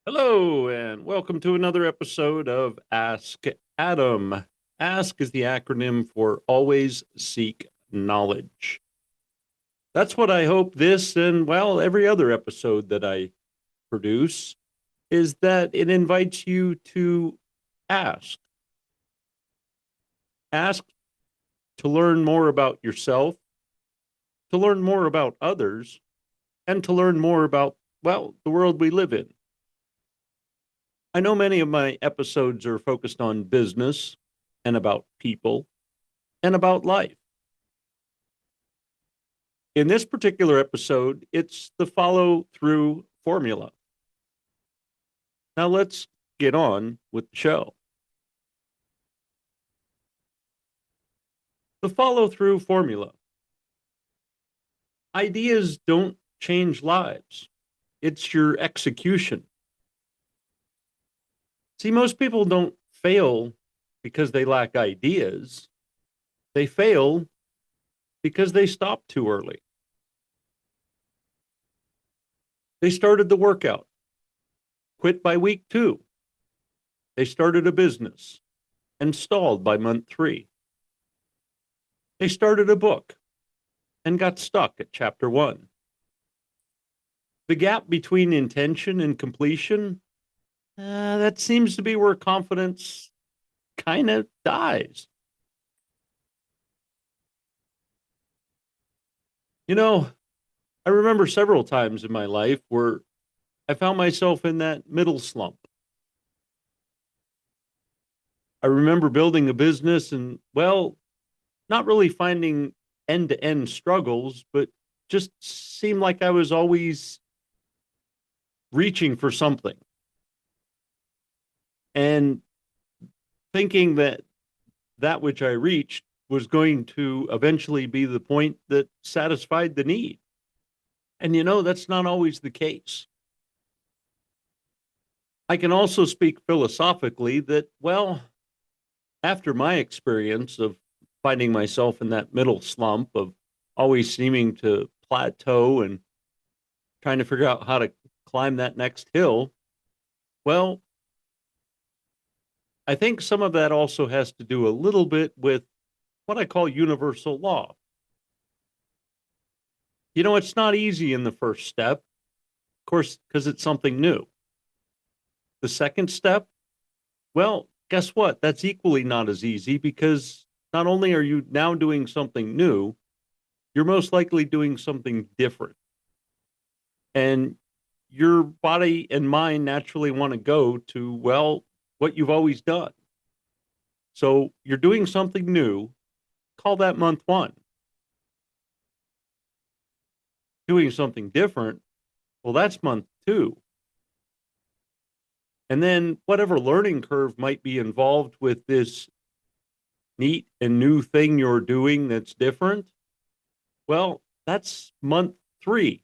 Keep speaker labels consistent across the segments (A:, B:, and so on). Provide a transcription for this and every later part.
A: Hello, and welcome to another episode of Ask Adam. Ask is the acronym for Always Seek Knowledge. That's what I hope this and, well, every other episode that I produce is that it invites you to ask. Ask to learn more about yourself, to learn more about others, and to learn more about, well, the world we live in. I know many of my episodes are focused on business and about people and about life. In this particular episode, it's the follow through formula. Now let's get on with the show. The follow through formula. Ideas don't change lives, it's your execution. See, most people don't fail because they lack ideas, they fail because they stop too early. They started the workout, quit by week 2. They started a business and stalled by month 3. They started a book and got stuck at chapter 1. The gap between intention and completion, that seems to be where confidence kind of dies. You know, I remember several times in my life where I found myself in that middle slump. I remember building a business and, well, not really finding end to end struggles, but just seemed like I was always reaching for something and thinking that that which I reached was going to eventually be the point that satisfied the need. And that's not always the case. I can also speak philosophically that, well, after my experience of finding myself in that middle slump of always seeming to plateau and trying to figure out how to climb that next hill, well, I think some of that also has to do a little bit with what I call universal law. It's not easy in the first step, of course, because it's something new. The second step, well, guess what? That's equally not as easy because not only are you now doing something new, you're most likely doing something different. And your body and mind naturally want to go to, well, what you've always done. So you're doing something new, call that month 1. Doing something different, well, that's month 2. And then whatever learning curve might be involved with this neat and new thing you're doing that's different, well, that's month 3.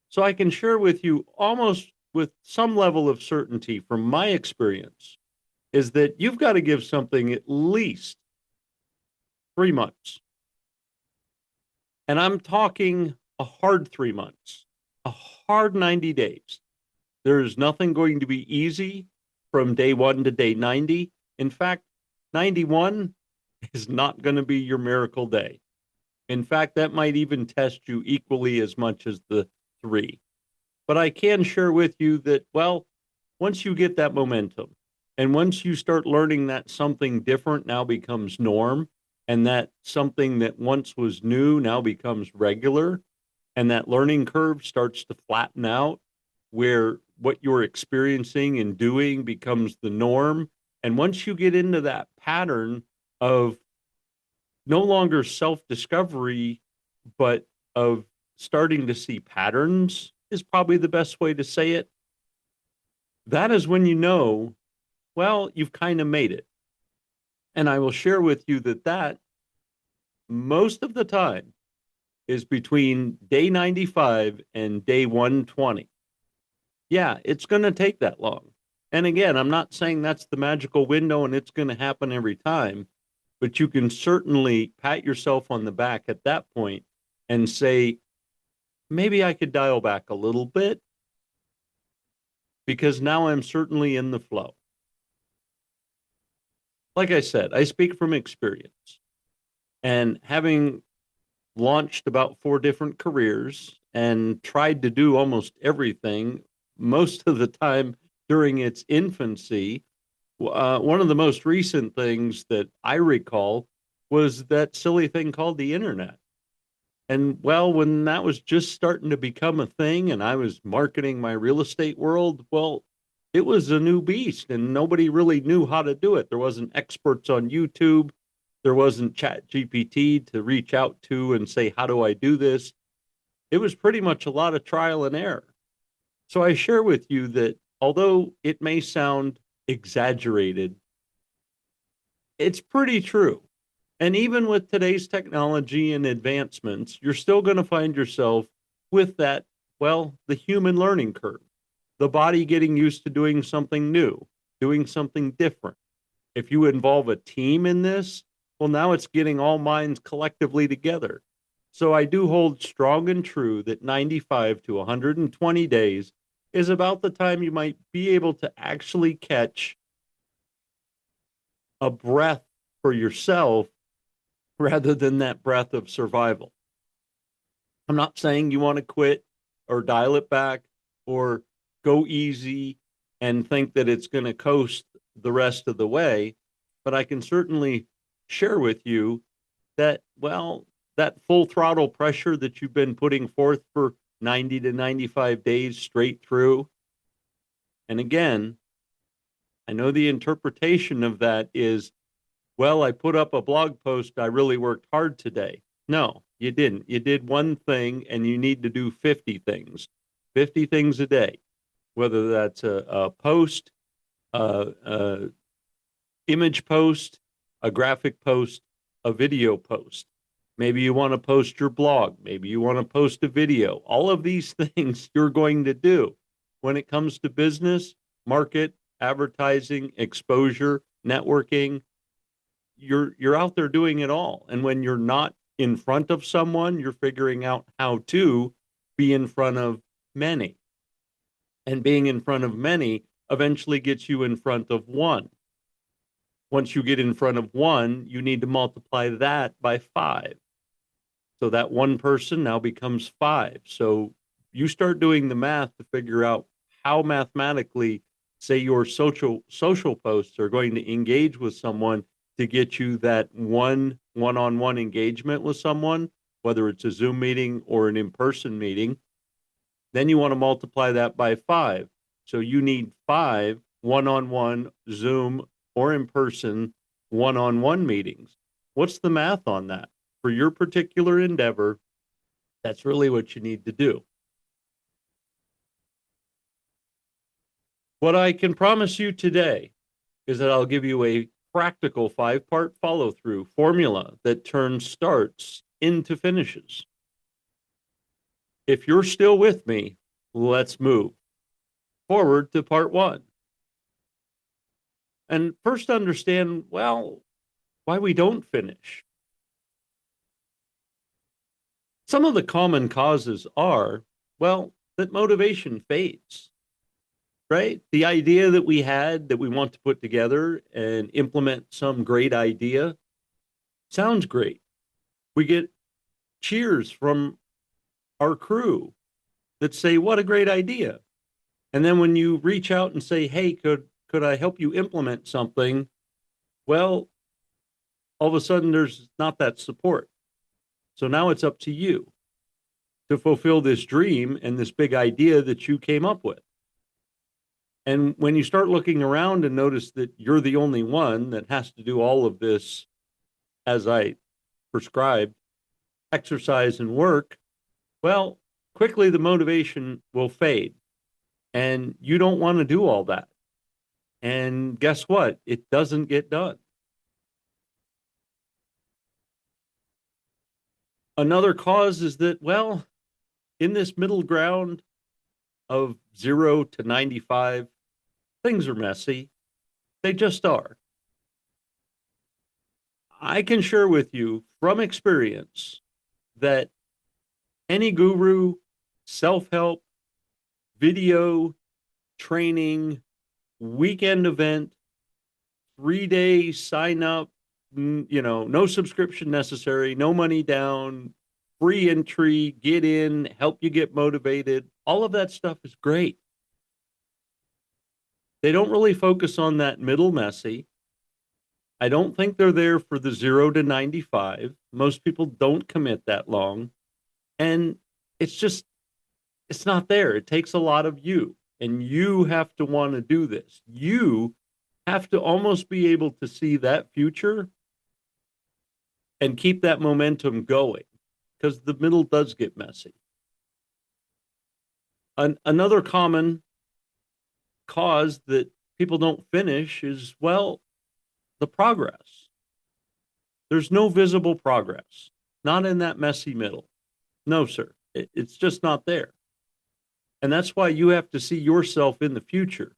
A: So I can share with you almost with some level of certainty from my experience is that you've got to give something at least 3 months. And I'm talking a hard 3 months, a hard 90 days. There is nothing going to be easy from day 1 to day 90. In fact, 91 is not going to be your miracle day. In fact, that might even test you equally as much as the 3. But I can share with you that, well, once you get that momentum and once you start learning that something different now becomes norm and that something that once was new now becomes regular and that learning curve starts to flatten out where what you're experiencing and doing becomes the norm. And once you get into that pattern of no longer self-discovery, but of starting to see patterns is probably the best way to say it. That is when you know, well, you've kind of made it. And I will share with you that most of the time is between day 95 and day 120. Yeah, it's going to take that long. And again, I'm not saying that's the magical window and it's going to happen every time, but you can certainly pat yourself on the back at that point and say, maybe I could dial back a little bit because now I'm certainly in the flow. Like I said, I speak from experience, and having launched about 4 different careers and tried to do almost everything, most of the time during its infancy. One of the most recent things that I recall was that silly thing called the internet. And well, when that was just starting to become a thing and I was marketing my real estate world, well, it was a new beast and nobody really knew how to do it. There wasn't experts on YouTube. There wasn't Chat GPT to reach out to and say, how do I do this? It was pretty much a lot of trial and error. So I share with you that although it may sound exaggerated, it's pretty true. And even with today's technology and advancements, you're still going to find yourself with that, well, the human learning curve, the body getting used to doing something new, doing something different. If you involve a team in this, well, now it's getting all minds collectively together. So I do hold strong and true that 95 to 120 days is about the time you might be able to actually catch a breath for yourself rather than that breath of survival. I'm not saying you want to quit or dial it back or go easy and think that it's going to coast the rest of the way, but I can certainly share with you that, well, that full throttle pressure that you've been putting forth for 90 to 95 days straight through. And again, I know the interpretation of that is, well, I put up a blog post. I really worked hard today. No, you didn't. You did one thing and you need to do 50 things, 50 things a day, whether that's a post, a image post, a graphic post, a video post. Maybe you want to post your blog. Maybe you want to post a video. All of these things you're going to do. When it comes to business, market, advertising, exposure, networking, you're out there doing it all. And when you're not in front of someone, you're figuring out how to be in front of many. And being in front of many eventually gets you in front of one. Once you get in front of one, you need to multiply that by 5. So that one person now becomes 5. So you start doing the math to figure out how mathematically, say, your social posts are going to engage with someone to get you that one-on-one engagement with someone, whether it's a Zoom meeting or an in-person meeting. Then you want to multiply that by 5. So you need 5 one-on-one Zoom or in-person one-on-one meetings. What's the math on that? For your particular endeavor, that's really what you need to do. What I can promise you today is that I'll give you a practical 5-part follow-through formula that turns starts into finishes. If you're still with me, let's move forward to part 1. And first understand, well, why we don't finish. Some of the common causes are, well, that motivation fades, right? The idea that we had that we want to put together and implement some great idea sounds great. We get cheers from our crew that say, what a great idea. And then when you reach out and say, hey, could I help you implement something? Well, all of a sudden there's not that support. So now it's up to you to fulfill this dream and this big idea that you came up with. And when you start looking around and notice that you're the only one that has to do all of this, as I prescribed, exercise and work, well, quickly the motivation will fade. And you don't want to do all that. And guess what? It doesn't get done. Another cause is that, well, in this middle ground of 0 to 95, things are messy. They just are. I can share with you from experience that any guru, self-help, video, training, weekend event, 3 day sign up, no subscription necessary, no money down, free entry, get in, help you get motivated. All of that stuff is great. They don't really focus on that middle messy. I don't think they're there for the 0 to 95. Most people don't commit that long. And it's just, it's not there. It takes a lot of you. And you have to want to do this. You have to almost be able to see that future and keep that momentum going, because the middle does get messy. Another common cause that people don't finish is, well, the progress. There's no visible progress, not in that messy middle. No, sir. It's just not there. And that's why you have to see yourself in the future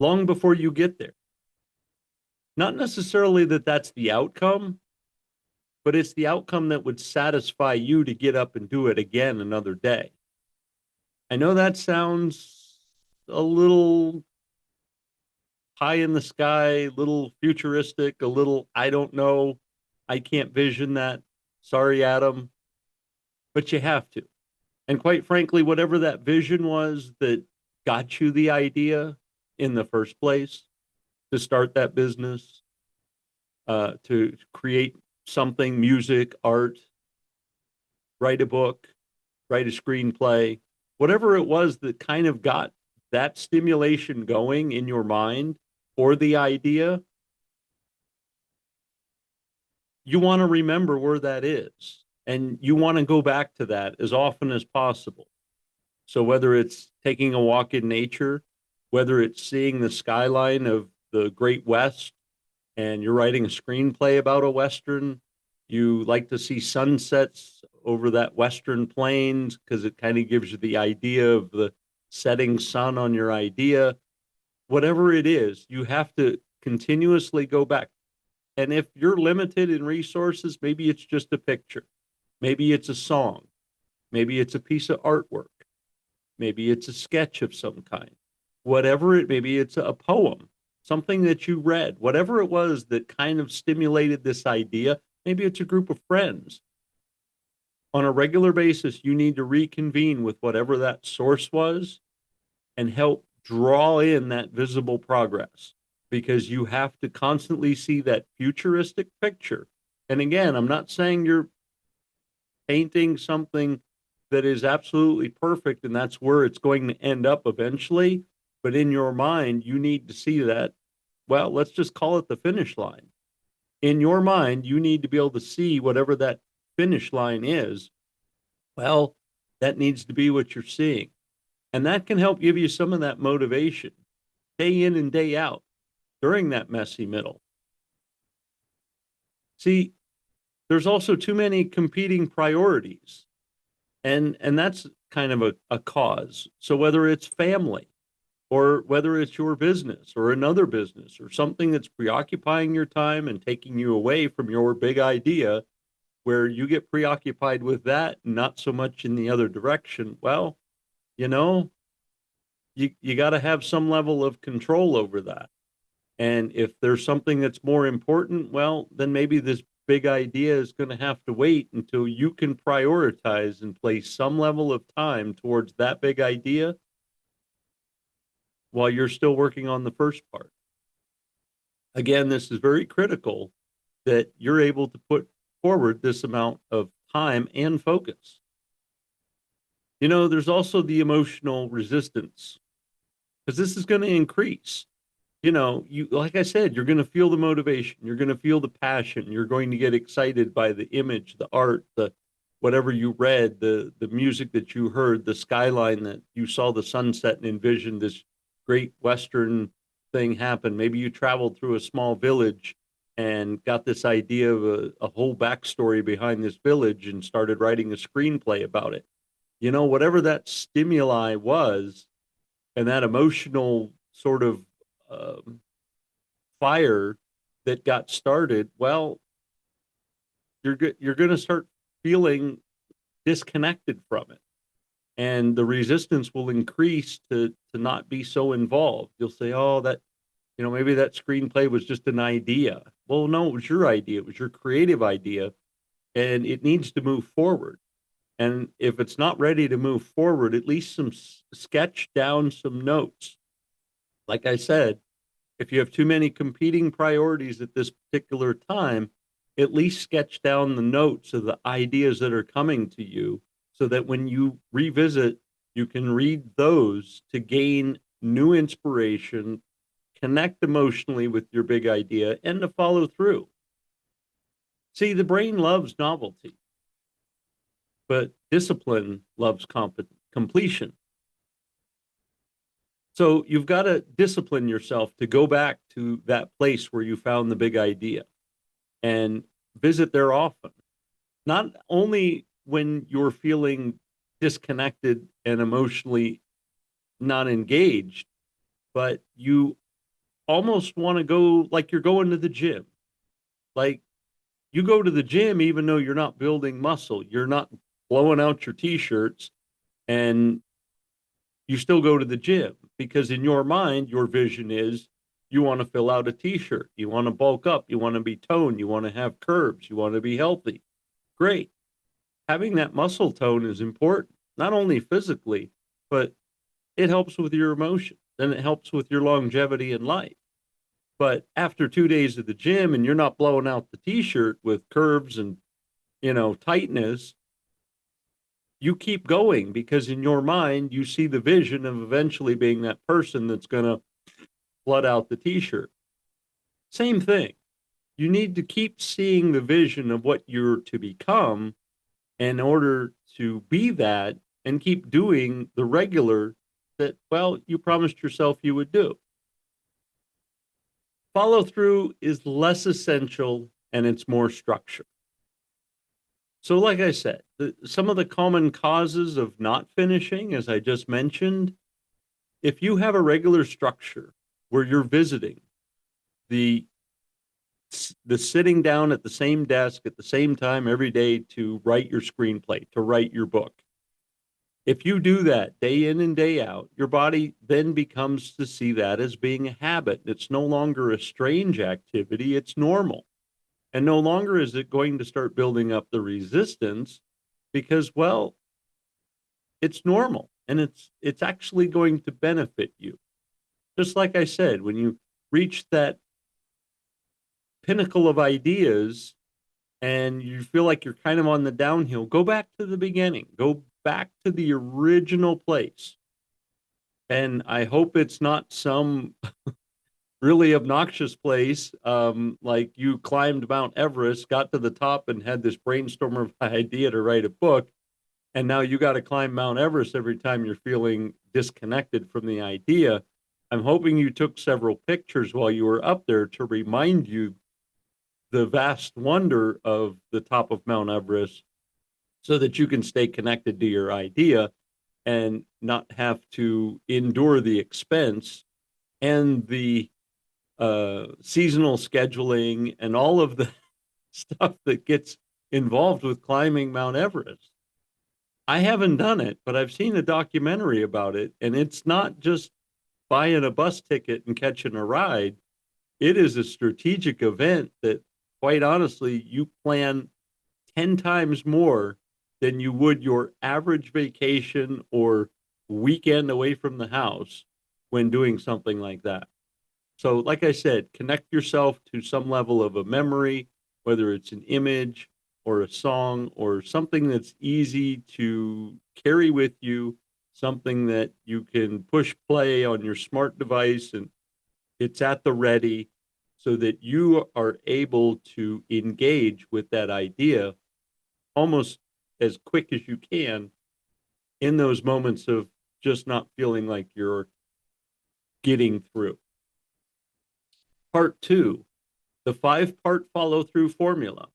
A: long before you get there. Not necessarily that that's the outcome, but it's the outcome that would satisfy you to get up and do it again another day. I know that sounds a little pie in the sky, a little futuristic, a little, I don't know, I can't vision that. Sorry, Adam, but you have to. And quite frankly, whatever that vision was that got you the idea in the first place to start that business, to create something, music, art, write a book, write a screenplay, whatever it was that kind of got that stimulation going in your mind or the idea, you want to remember where that is. And you want to go back to that as often as possible. So whether it's taking a walk in nature, whether it's seeing the skyline of the Great West, and you're writing a screenplay about a Western, you like to see sunsets over that Western plains because it kind of gives you the idea of the setting sun on your idea. Whatever it is, you have to continuously go back. And if you're limited in resources, maybe it's just a picture. Maybe it's a song. Maybe it's a piece of artwork. Maybe it's a sketch of some kind. Whatever it may be, it's a poem, something that you read, whatever it was that kind of stimulated this idea. Maybe it's a group of friends. On a regular basis, you need to reconvene with whatever that source was and help draw in that visible progress, because you have to constantly see that futuristic picture. And again, I'm not saying you're painting something that is absolutely perfect and that's where it's going to end up eventually. But in your mind, you need to see that, well, let's just call it the finish line. In your mind, you need to be able to see whatever that finish line is. Well, that needs to be what you're seeing. And that can help give you some of that motivation day in and day out during that messy middle. See, there's also too many competing priorities. And that's kind of a cause. So whether it's family or whether it's your business or another business or something that's preoccupying your time and taking you away from your big idea, where you get preoccupied with that, not so much in the other direction, well, you know, you got to have some level of control over that. And if there's something that's more important, well, then maybe this big idea is going to have to wait until you can prioritize and place some level of time towards that big idea while you're still working on the first part. Again, this is very critical that you're able to put forward this amount of time and focus. There's also the emotional resistance, because this is going to increase. You, like I said, you're going to feel the motivation, you're going to feel the passion, you're going to get excited by the image, the art, the whatever you read, the music that you heard, the skyline that you saw, the sunset, and envisioned this great Western thing happen. Maybe you traveled through a small village and got this idea of a whole backstory behind this village and started writing a screenplay about it. Whatever that stimuli was, and that emotional sort of fire that got started, well, you're going to start feeling disconnected from it. and the resistance will increase to not be so involved. You'll say, oh, that, maybe that screenplay was just an idea. Well, no, it was your idea. It was your creative idea, and it needs to move forward. And if it's not ready to move forward, at least sketch down some notes. Like I said, if you have too many competing priorities at this particular time, at least sketch down the notes of the ideas that are coming to you so that when you revisit, you can read those to gain new inspiration, connect emotionally with your big idea, and to follow through. See, the brain loves novelty, but discipline loves completion. So you've got to discipline yourself to go back to that place where you found the big idea and visit there often. Not only when you're feeling disconnected and emotionally not engaged, but you almost want to go like you're going to the gym. Like you go to the gym even though you're not building muscle, you're not blowing out your t-shirts, and you still go to the gym because in your mind, your vision is you want to fill out a t-shirt, you want to bulk up, you want to be toned, you want to have curves, you want to be healthy. Great. Having that muscle tone is important, not only physically, but it helps with your emotions and it helps with your longevity in life. But after 2 days of the gym and you're not blowing out the t-shirt with curves and, tightness, you keep going because in your mind, you see the vision of eventually being that person that's going to flood out the t-shirt. Same thing. You need to keep seeing the vision of what you're to become in order to be that and keep doing the regular that, well, you promised yourself you would do. Follow through is less essential and it's more structure. So, like I said, some of the common causes of not finishing, as I just mentioned, if you have a regular structure where you're visiting the sitting down at the same desk at the same time every day to write your screenplay, to write your book. If you do that day in and day out, your body then becomes to see that as being a habit. It's no longer a strange activity, it's normal. And no longer is it going to start building up the resistance because, well, it's normal and it's actually going to benefit you. Just like I said, when you reach that pinnacle of ideas and you feel like you're kind of on the downhill, go back to the beginning, go back to the original place. And I hope it's not some really obnoxious place, like you climbed Mount Everest, got to the top, and had this brainstorm of idea to write a book. And now you got to climb Mount Everest every time you're feeling disconnected from the idea. I'm hoping you took several pictures while you were up there to remind you the vast wonder of the top of Mount Everest so that you can stay connected to your idea and not have to endure the expense and the seasonal scheduling and all of the stuff that gets involved with climbing Mount Everest. I haven't done it, but I've seen a documentary about it, and it's not just buying a bus ticket and catching a ride. It is a strategic event that, quite honestly, you plan 10 times more than you would your average vacation or weekend away from the house when doing something like that. So, like I said, connect yourself to some level of a memory, whether it's an image or a song or something that's easy to carry with you, something that you can push play on your smart device and it's at the ready so that you are able to engage with that idea almost as quick as you can in those moments of just not feeling like you're getting through. Part 2, the 5-part follow through formula.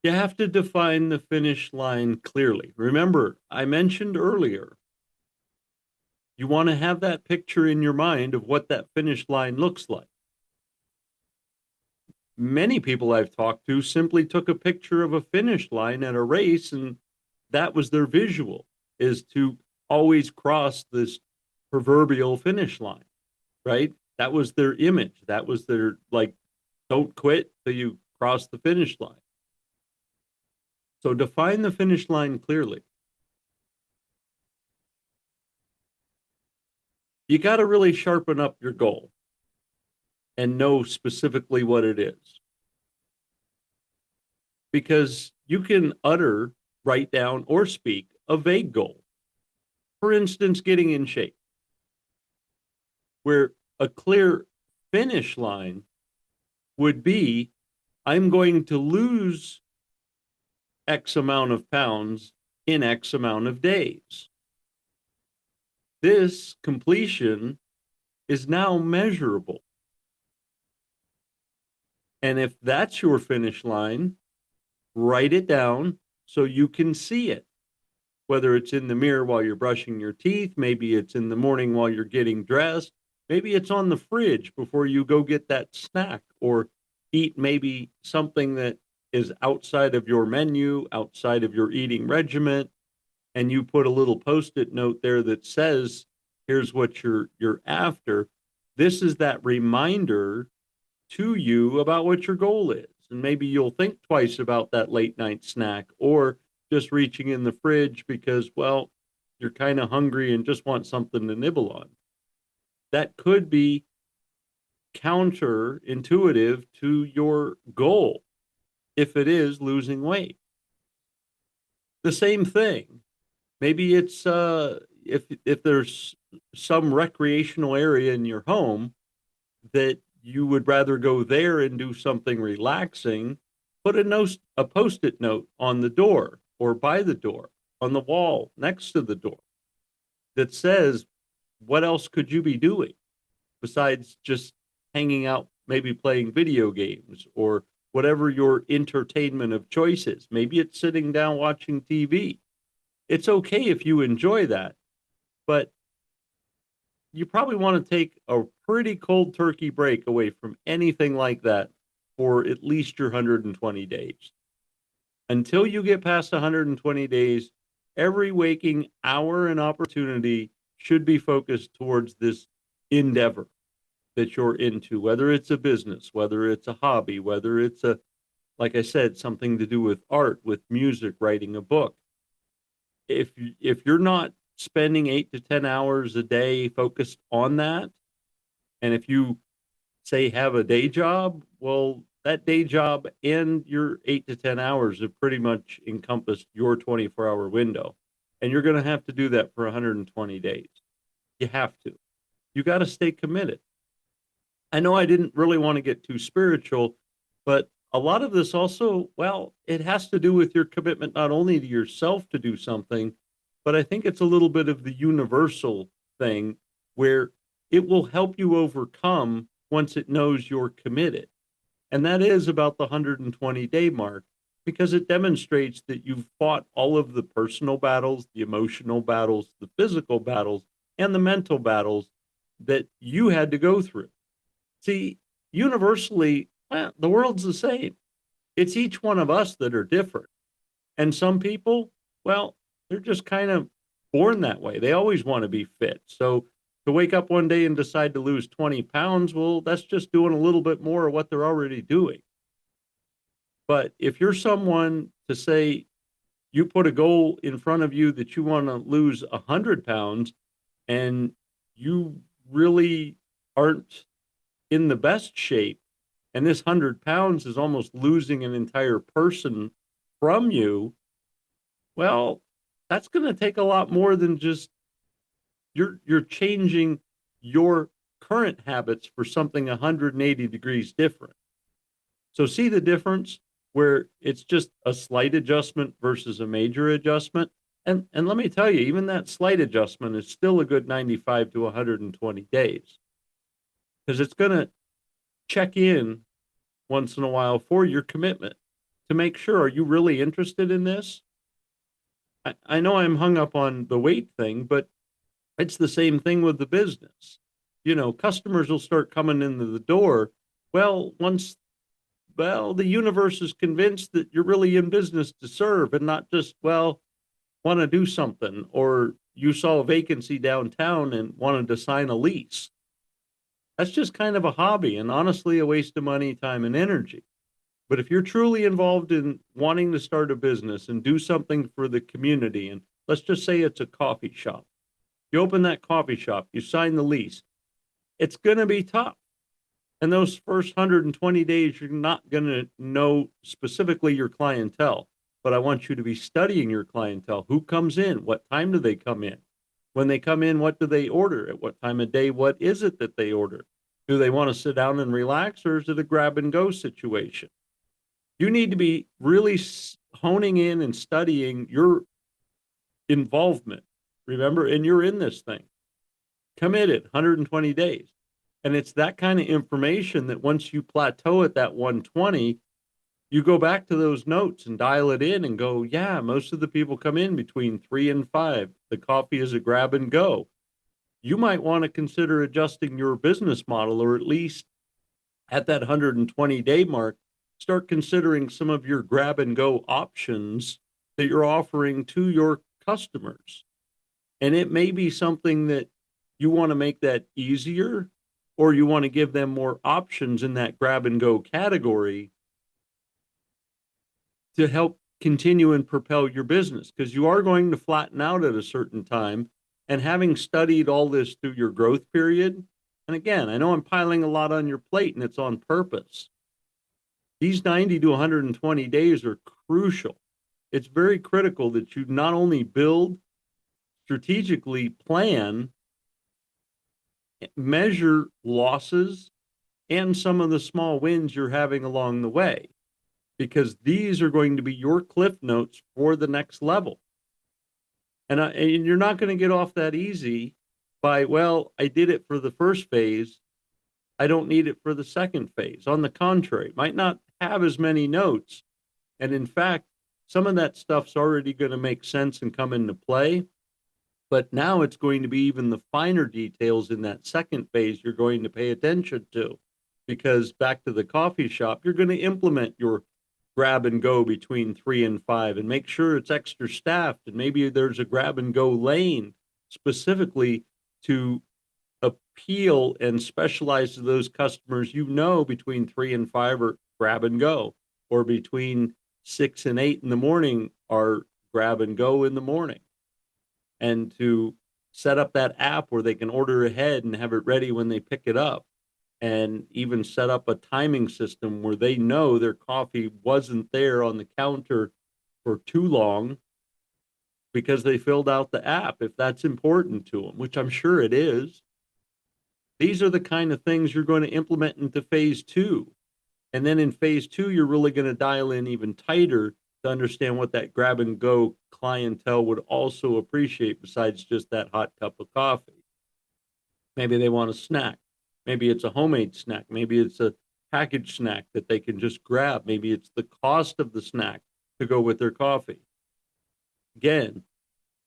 A: You have to define the finish line clearly. Remember, I mentioned earlier, you want to have that picture in your mind of what that finish line looks like. Many people I've talked to simply took a picture of a finish line at a race, and that was their visual, is to always cross this proverbial finish line, right? That was their image. That was their, like, don't quit till you cross the finish line. So define the finish line clearly. You got to really sharpen up your goal and know specifically what it is. Because you can write down, or speak a vague goal. For instance, getting in shape, where a clear finish line would be, I'm going to lose X amount of pounds in X amount of days. This completion is now measurable. And if that's your finish line, write it down so you can see it. Whether it's in the mirror while you're brushing your teeth, maybe it's in the morning while you're getting dressed, maybe it's on the fridge before you go get that snack, or eat maybe something that is outside of your menu, outside of your eating regimen, and you put a little post-it note there that says, here's what you're after. This is that reminder to you about what your goal is. And maybe you'll think twice about that late night snack, or just reaching in the fridge because, well, you're kind of hungry and just want something to nibble on. That could be counterintuitive to your goal if it is losing weight. The same thing. Maybe it's if there's some recreational area in your home that you would rather go there and do something relaxing, put a post-it note on the door or by the door, on the wall next to the door, that says, what else could you be doing besides just hanging out, maybe playing video games or whatever your entertainment of choice is. Maybe it's sitting down watching TV. It's okay if you enjoy that, but you probably want to take a pretty cold turkey break away from anything like that for at least your 120 days. Until you get past 120 days, every waking hour and opportunity should be focused towards this endeavor that you're into, whether it's a business, whether it's a hobby, whether it's like I said, something to do with art, with music, writing a book. If you're not spending 8 to 10 hours a day focused on that, and if you say have a day job, well, that day job and your 8 to 10 hours have pretty much encompassed your 24-hour window. And you're going to have to do that for 120 days. You have to. You got to stay committed. I know I didn't really want to get too spiritual, but a lot of this also, well, it has to do with your commitment not only to yourself to do something, but I think it's a little bit of the universal thing where it will help you overcome once it knows you're committed. And that is about the 120-day mark, because it demonstrates that you've fought all of the personal battles, the emotional battles, the physical battles, and the mental battles that you had to go through. See, universally, the world's the same. It's each one of us that are different. And some people, well, they're just kind of born that way. They always want to be fit. So to wake up one day and decide to lose 20 pounds, well, that's just doing a little bit more of what they're already doing. But if you're someone to say you put a goal in front of you that you want to lose 100 pounds and you really aren't in the best shape, and this 100 pounds is almost losing an entire person from you, well, that's going to take a lot more than just you're changing your current habits for something 180 degrees different. So see the difference where it's just a slight adjustment versus a major adjustment. And let me tell you, even that slight adjustment is still a good 95 to 120 days, because it's going to check in once in a while for your commitment to make sure, are you really interested in this? I know I'm hung up on the weight thing, but it's the same thing with the business. You know, customers will start coming into the door. Well, once well, the universe is convinced that you're really in business to serve and not just, well, want to do something, or you saw a vacancy downtown and wanted to sign a lease. That's just kind of a hobby and honestly a waste of money, time, and energy. But if you're truly involved in wanting to start a business and do something for the community, and let's just say it's a coffee shop, you open that coffee shop, you sign the lease, it's going to be tough. And those first 120 days, you're not going to know specifically your clientele, but I want you to be studying your clientele. Who comes in? What time do they come in? When they come in, what do they order? At what time of day? What is it that they order? Do they want to sit down and relax, or is it a grab and go situation? You need to be really honing in and studying your involvement. Remember, and you're in this thing, committed 120 days. And it's that kind of information that once you plateau at that 120, you go back to those notes and dial it in and go, yeah, most of the people come in between 3 and 5. The coffee is a grab and go. You might want to consider adjusting your business model, or at least at that 120-day mark, start considering some of your grab and go options that you're offering to your customers. And it may be something that you want to make that easier, or you want to give them more options in that grab and go category to help continue and propel your business, because you are going to flatten out at a certain time. And having studied all this through your growth period, and again, I know I'm piling a lot on your plate and it's on purpose. These 90 to 120 days are crucial. It's very critical that you not only build, strategically plan, measure losses and some of the small wins you're having along the way, because these are going to be your cliff notes for the next level. And you're not going to get off that easy by, well, I did it for the first phase, I don't need it for the second phase. On the contrary, might not have as many notes. And in fact, some of that stuff's already going to make sense and come into play. But now it's going to be even the finer details in that second phase you're going to pay attention to. Because back to the coffee shop, you're going to implement your grab and go between 3 and 5 and make sure it's extra staffed. And maybe there's a grab and go lane specifically to appeal and specialize to those customers, between 3 and 5 are grab and go, or between 6 and 8 in the morning are grab and go in the morning. And to set up that app where they can order ahead and have it ready when they pick it up, and even set up a timing system where they know their coffee wasn't there on the counter for too long because they filled out the app, if that's important to them, which I'm sure it is. These are the kind of things you're going to implement into phase 2. And then in phase 2, you're really going to dial in even tighter to understand what that grab and go clientele would also appreciate besides just that hot cup of coffee. Maybe they want a snack. Maybe it's a homemade snack. Maybe it's a packaged snack that they can just grab. Maybe it's the cost of the snack to go with their coffee. Again,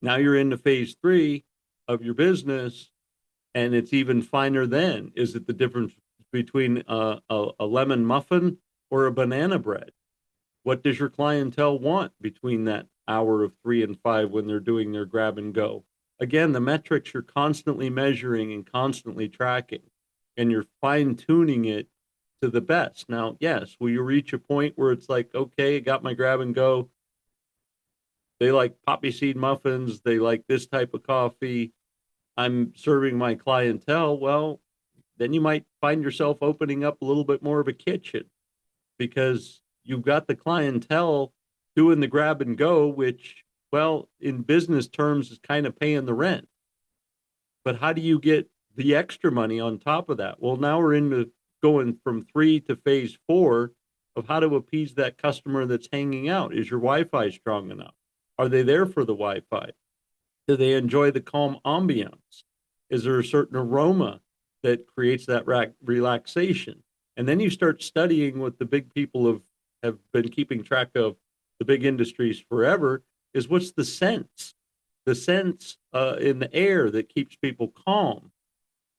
A: now you're into phase 3 of your business, and it's even finer then. Is it the difference between a lemon muffin or a banana bread? What does your clientele want between that hour of 3 and 5 when they're doing their grab and go? Again, the metrics you're constantly measuring and constantly tracking, and you're fine tuning it to the best. Now, yes, will you reach a point where it's like, okay, I got my grab and go. They like poppy seed muffins. They like this type of coffee. I'm serving my clientele. Well, then you might find yourself opening up a little bit more of a kitchen, because you've got the clientele doing the grab and go, which, well, in business terms is kind of paying the rent. But how do you get the extra money on top of that? Well, now we're into going from 3 to phase 4 of how to appease that customer that's hanging out. Is your Wi-Fi strong enough? Are they there for the Wi-Fi? Do they enjoy the calm ambiance? Is there a certain aroma that creates that relaxation? And then you start studying what the big people have been keeping track of, the big industries forever, is what's the sense? The sense in the air that keeps people calm.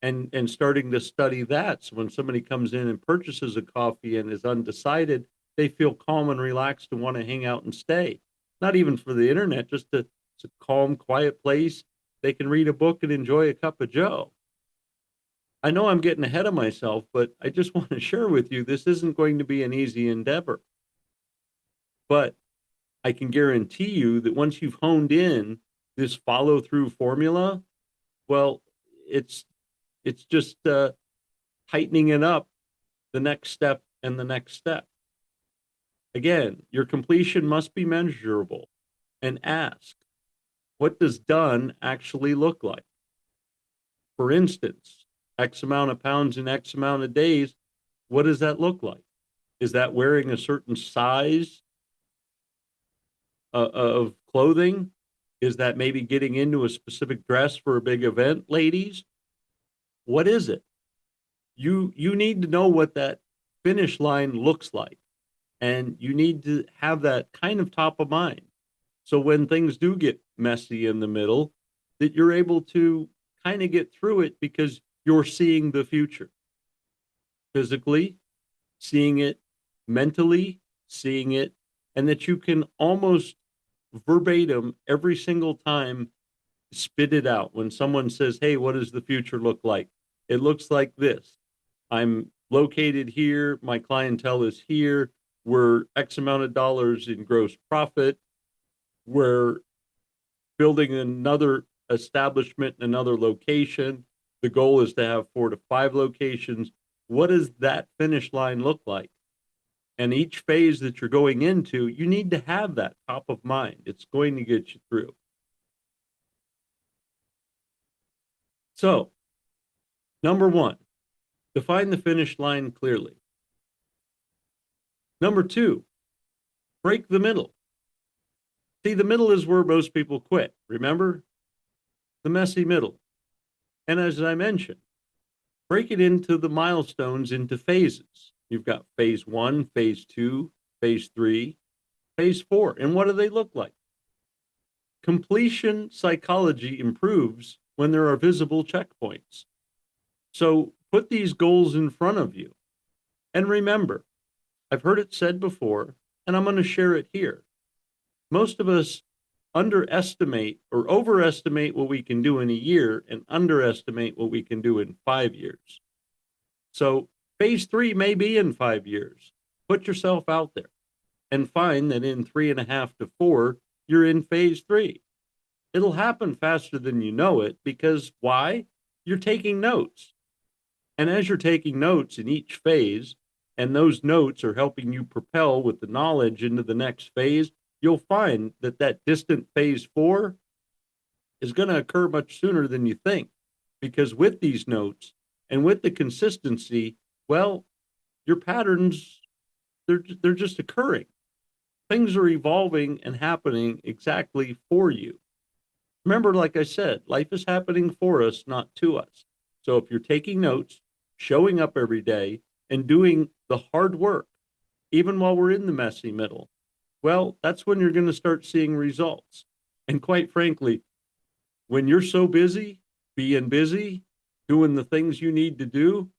A: and starting to study that. So when somebody comes in and purchases a coffee and is undecided, they feel calm and relaxed and want to hang out and stay. Not even for the internet, just to it's a calm, quiet place. They can read a book and enjoy a cup of Joe. I know I'm getting ahead of myself, but I just want to share with you this isn't going to be an easy endeavor. But I can guarantee you that once you've honed in this follow through formula, well, it's it's just tightening it up the next step and the next step. Again, your completion must be measurable and ask, what does done actually look like? For instance, X amount of pounds in X amount of days, what does that look like? Is that wearing a certain size of clothing? Is that maybe getting into a specific dress for a big event, ladies? What is it? You need to know what that finish line looks like, and you need to have that kind of top of mind. So when things do get messy in the middle, that you're able to kind of get through it because you're seeing the future physically, seeing it mentally, seeing it, and that you can almost verbatim every single time spit it out. When someone says, hey, what does the future look like? It looks like this. I'm located here. My clientele is here. We're X amount of dollars in gross profit. We're building another establishment in another location. The goal is to have 4 to 5 locations. What does that finish line look like? And each phase that you're going into, you need to have that top of mind. It's going to get you through. So, number 1, define the finish line clearly. Number 2, break the middle. See, the middle is where most people quit. Remember? The messy middle. And as I mentioned, break it into the milestones into phases. You've got phase 1, phase 2, phase 3, phase 4. And what do they look like? Completion psychology improves when there are visible checkpoints. So put these goals in front of you. And remember, I've heard it said before, and I'm going to share it here. Most of us underestimate or overestimate what we can do in a year and underestimate what we can do in 5 years. So phase 3 may be in 5 years. Put yourself out there and find that in 3.5 to 4, you're in phase 3. It'll happen faster than you know it because why? You're taking notes. And as you're taking notes in each phase, and those notes are helping you propel with the knowledge into the next phase, you'll find that that distant phase 4 is going to occur much sooner than you think. Because with these notes and with the consistency, well, your patterns, they're just occurring. Things are evolving and happening exactly for you. Remember, like I said, life is happening for us, not to us. So if you're taking notes, showing up every day, and doing the hard work, even while we're in the messy middle, well, that's when you're going to start seeing results. And quite frankly, when you're so busy, being busy, doing the things you need to do,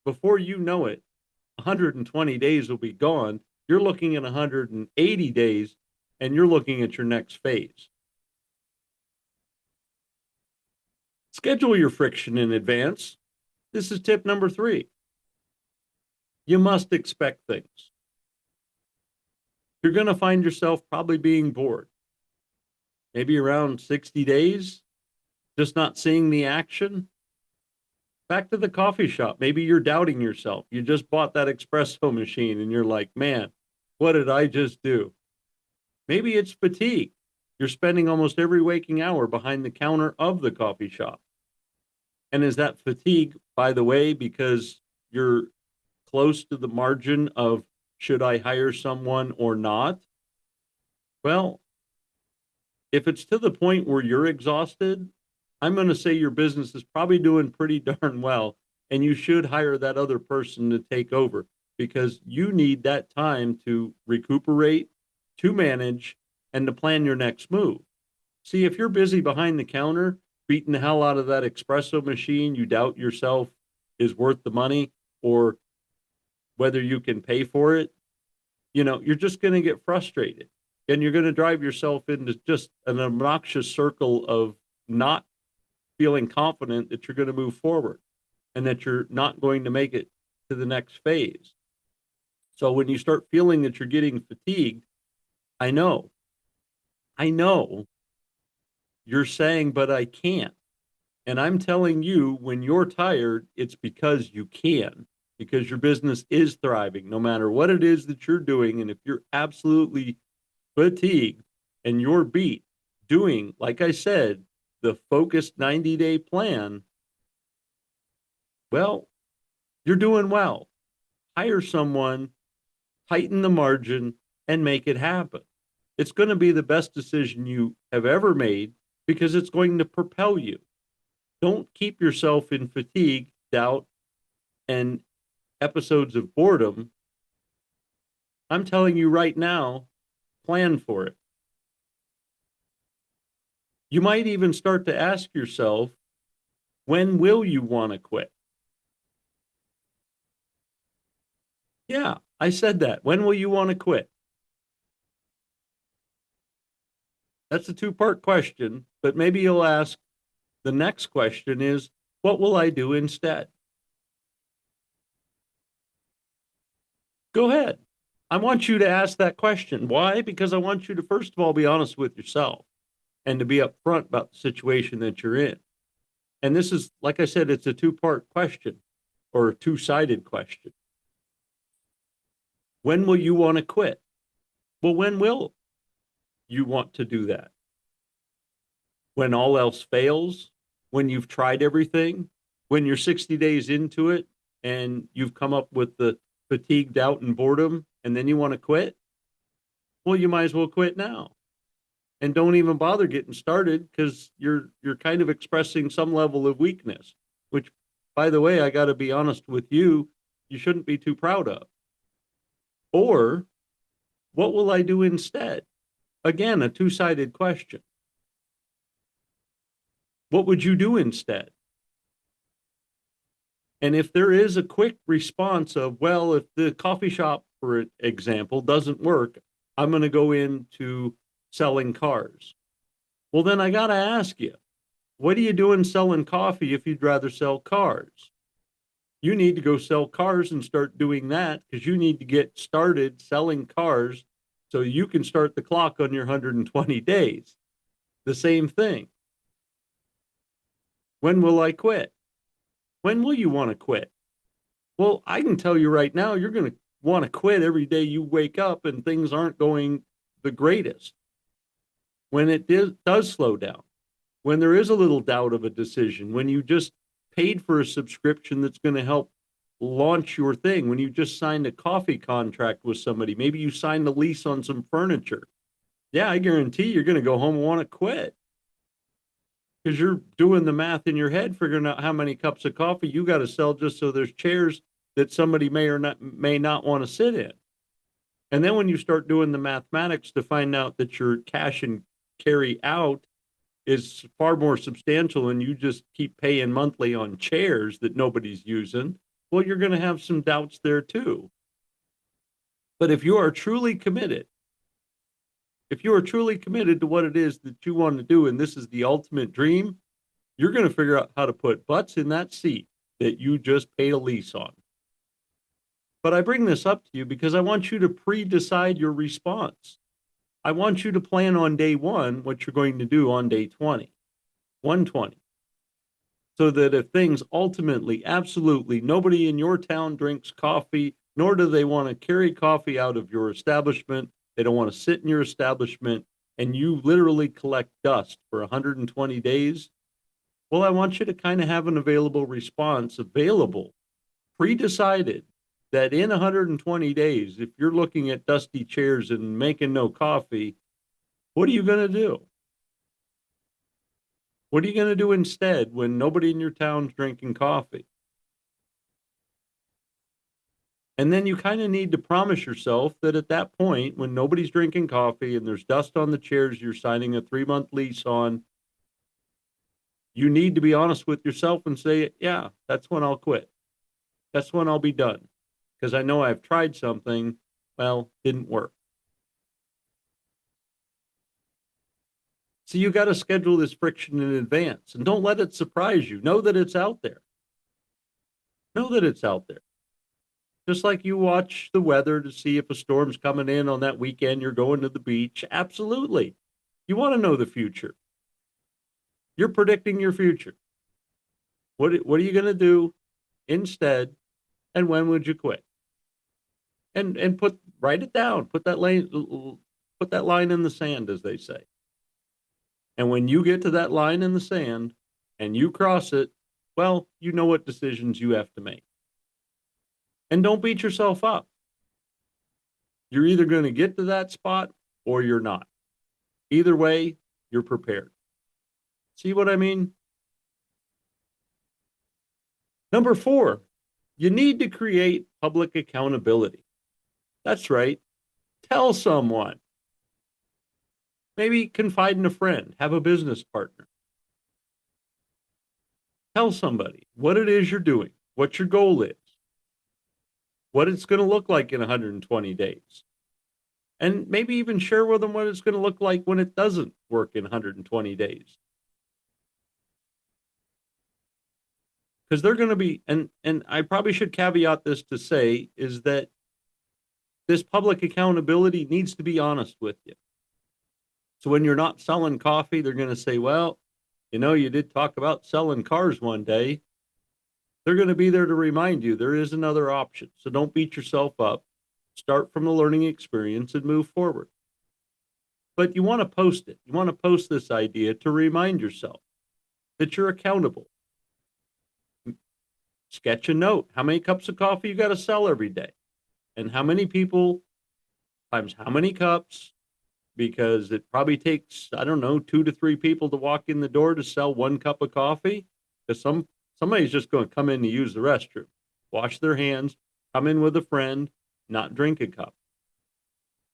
A: before you know it, 120 days will be gone. You're looking at 180 days, and you're looking at your next phase. Schedule your friction in advance. This is tip number 3. You must expect things. You're going to find yourself probably being bored. Maybe around 60 days, just not seeing the action. Back to the coffee shop. Maybe you're doubting yourself. You just bought that espresso machine and you're like, man, what did I just do? Maybe it's fatigue. You're spending almost every waking hour behind the counter of the coffee shop. And is that fatigue, by the way, because you're close to the margin of should I hire someone or not? Well, if it's to the point where you're exhausted, I'm going to say your business is probably doing pretty darn well, and you should hire that other person to take over because you need that time to recuperate, to manage, and to plan your next move. See, if you're busy behind the counter, beating the hell out of that espresso machine. You doubt yourself is worth the money or whether you can pay for it. You're just going to get frustrated and you're going to drive yourself into just an obnoxious circle of not feeling confident that you're going to move forward and that you're not going to make it to the next phase. So when you start feeling that you're getting fatigued, I know you're saying, but I can't. And I'm telling you, when you're tired, it's because you can, because your business is thriving, no matter what it is that you're doing. And if you're absolutely fatigued and you're beat doing, like I said, the focused 90-day plan, well, you're doing well. Hire someone, tighten the margin, and make it happen. It's going to be the best decision you have ever made because it's going to propel you. Don't keep yourself in fatigue, doubt, and episodes of boredom. I'm telling you right now, plan for it. You might even start to ask yourself, when will you want to quit? Yeah, I said that. When will you want to quit? That's a two-part question, but maybe you'll ask, the next question is, what will I do instead? Go ahead. I want you to ask that question. Why? Because I want you to, first of all, be honest with yourself and to be upfront about the situation that you're in. And this is, like I said, it's a two-part question or a two-sided question. When will you want to quit? Well, when will you want to do that? When all else fails? When you've tried everything? When you're 60 days into it and you've come up with the fatigue, doubt, and boredom, and then you want to quit? Well, you might as well quit now. And don't even bother getting started because you're kind of expressing some level of weakness, which, by the way, I got to be honest with you, you shouldn't be too proud of. Or what will I do instead? Again, a two-sided question. What would you do instead? And if there is a quick response of, well, if the coffee shop, for example, doesn't work, I'm going to go into selling cars. Well, then I got to ask you, what are you doing selling coffee if you'd rather sell cars? You need to go sell cars and start doing that because you need to get started selling cars so you can start the clock on your 120 days. The same thing. When will I quit? When will you want to quit? Well, I can tell you right now, you're going to want to quit every day you wake up and things aren't going the greatest. When it does slow down, when there is a little doubt of a decision, when you just paid for a subscription that's going to help launch your thing, when you just signed a coffee contract with somebody, maybe you signed a lease on some furniture. Yeah, I guarantee you're going to go home and want to quit because you're doing the math in your head, figuring out how many cups of coffee you got to sell just so there's chairs that somebody may not want to sit in. And then when you start doing the mathematics to find out that your cash and carry out is far more substantial and you just keep paying monthly on chairs that nobody's using, well, you're going to have some doubts there too. But if you are truly committed to what it is that you want to do, and this is the ultimate dream, you're going to figure out how to put butts in that seat that you just paid a lease on. But I bring this up to you because I want you to pre-decide your response. I want you to plan on day one what you're going to do on day 120. So that if things ultimately, absolutely, nobody in your town drinks coffee, nor do they want to carry coffee out of your establishment, they don't want to sit in your establishment, and you literally collect dust for 120 days, well, I want you to kind of have an available response pre-decided, that in 120 days, if you're looking at dusty chairs and making no coffee, what are you going to do? What are you going to do instead when nobody in your town's drinking coffee? And then you kind of need to promise yourself that at that point, when nobody's drinking coffee and there's dust on the chairs you're signing a 3-month lease on, You need to be honest with yourself and say, yeah, that's when I'll quit. That's when I'll be done. Because I know I've tried something, well, didn't work. So you got to schedule this friction in advance and don't let it surprise you. Know that it's out there. Know that it's out there. Just like you watch the weather to see if a storm's coming in on that weekend, you're going to the beach. Absolutely. You want to know the future. You're predicting your future. What are you going to do instead? And when would you quit? And write it down. Put that line in the sand, as they say. And when you get to that line in the sand and you cross it, well, you know what decisions you have to make. And don't beat yourself up. You're either going to get to that spot or you're not. Either way, you're prepared. See what I mean? Number 4, you need to create public accountability. That's right. Tell someone. Maybe confide in a friend, have a business partner. Tell somebody what it is you're doing, what your goal is, what it's going to look like in 120 days. And maybe even share with them what it's going to look like when it doesn't work in 120 days. Because they're going to be, and I probably should caveat this to say, is that this public accountability needs to be honest with you. So when you're not selling coffee, they're going to say, well, you did talk about selling cars one day. They're going to be there to remind you there is another option. So don't beat yourself up. Start from the learning experience and move forward. But you want to post it. You want to post this idea to remind yourself that you're accountable. Sketch a note. How many cups of coffee you got to sell every day? And how many people times how many cups? Because it probably takes, I don't know, 2 to 3 people to walk in the door to sell 1 cup of coffee. Because somebody's just going to come in to use the restroom, wash their hands, come in with a friend, not drink a cup.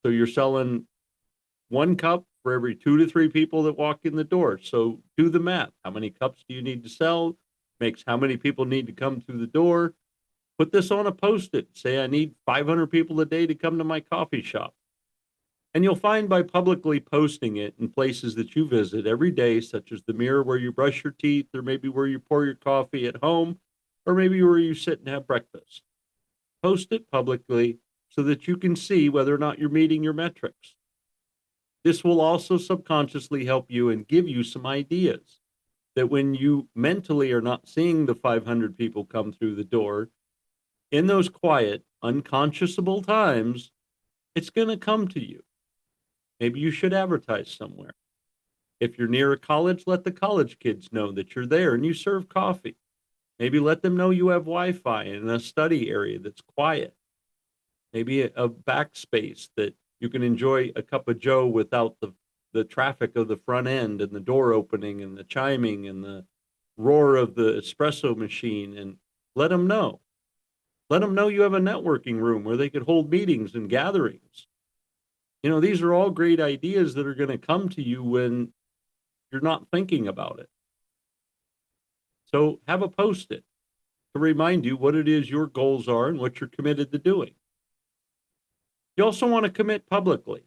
A: So you're selling 1 cup for every 2 to 3 people that walk in the door. So do the math. How many cups do you need to sell? Makes how many people need to come through the door. Put this on a Post-it. Say I need 500 people a day to come to my coffee shop. And you'll find by publicly posting it in places that you visit every day, such as the mirror where you brush your teeth, or maybe where you pour your coffee at home, or maybe where you sit and have breakfast. Post it publicly so that you can see whether or not you're meeting your metrics. This will also subconsciously help you and give you some ideas that when you mentally are not seeing the 500 people come through the door, in those quiet, unconscionable times, it's going to come to you. Maybe you should advertise somewhere. If you're near a college, let the college kids know that you're there and you serve coffee. Maybe let them know you have Wi-Fi in a study area that's quiet. Maybe a backspace that you can enjoy a cup of joe without the traffic of the front end and the door opening and the chiming and the roar of the espresso machine. And let them know. Let them know you have a networking room where they could hold meetings and gatherings. These are all great ideas that are going to come to you when you're not thinking about it. So have a Post-it to remind you what it is your goals are and what you're committed to doing. You also want to commit publicly.